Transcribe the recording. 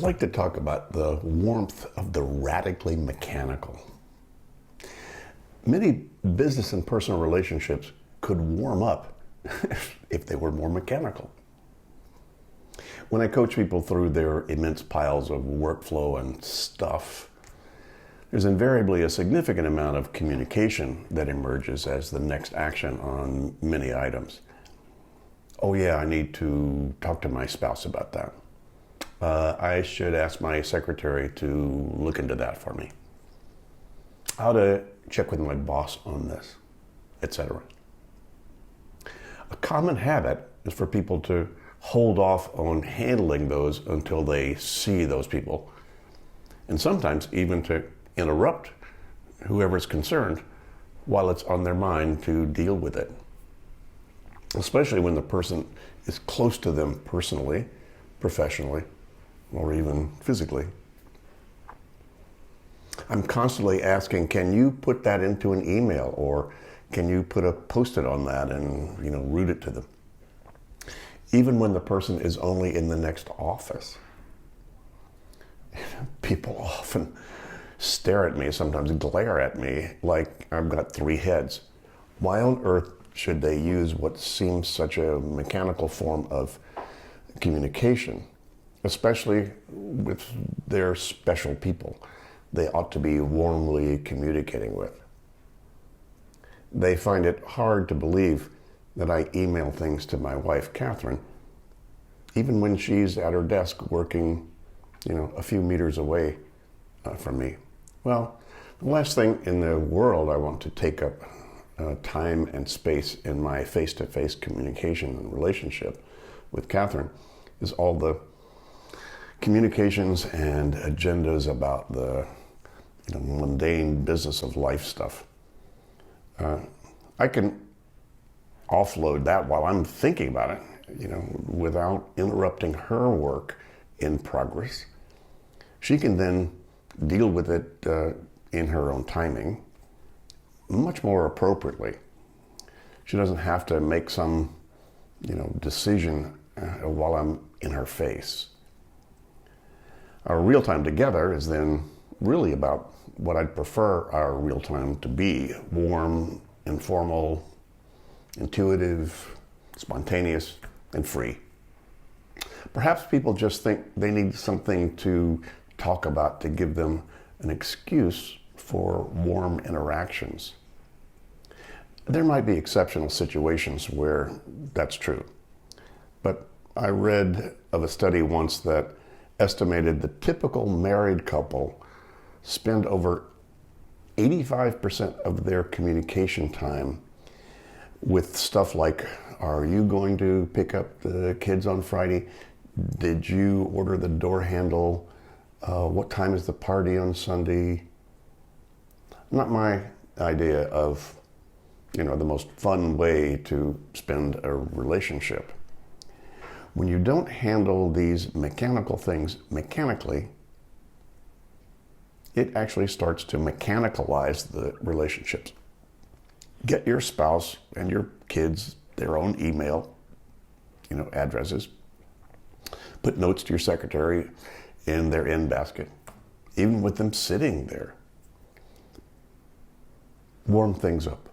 I'd like to talk about the warmth of the radically mechanical. Many business and personal relationships could warm up if they were more mechanical. When I coach people through their immense piles of workflow and stuff, there's invariably a significant amount of communication that emerges as the next action on many items. Oh yeah, I need to talk to my spouse about that. I should ask my secretary to look into that for me. How to check with my boss on this, etc. A common habit is for people to hold off on handling those until they see those people, and sometimes even to interrupt whoever's concerned while it's on their mind to deal with it, especially when the person is close to them personally, professionally, or even physically. I'm constantly asking, can you put that into an email, or can you put a post-it on that and route it to them? Even when the person is only in the next office. People often stare at me, sometimes glare at me like I've got three heads. Why on earth should they use what seems such a mechanical form of communication, especially with their special people they ought to be warmly communicating with? They find it hard to believe that I email things to my wife, Catherine, even when she's at her desk working, a few meters away from me. Well, the last thing in the world I want to take up time and space in my face-to-face communication and relationship with Catherine is all the communications and agendas about the mundane business of life stuff. I can offload that while I'm thinking about it, without interrupting her work in progress. She can then deal with it in her own timing, much more appropriately. She doesn't have to make some, decision while I'm in her face. Our real time together is then really about what I'd prefer our real time to be: warm, informal, intuitive, spontaneous, and free. Perhaps people just think they need something to talk about to give them an excuse for warm interactions. There might be exceptional situations where that's true, but I read of a study once that estimated the typical married couple spend over 85% of their communication time with stuff like, are you going to pick up the kids on Friday? Did you order the door handle? What time is the party on Sunday? Not my idea of, the most fun way to spend a relationship. When you don't handle these mechanical things mechanically, it actually starts to mechanicalize the relationships. Get your spouse and your kids their own email, addresses. Put notes to your secretary in their in basket, even with them sitting there. Warm things up.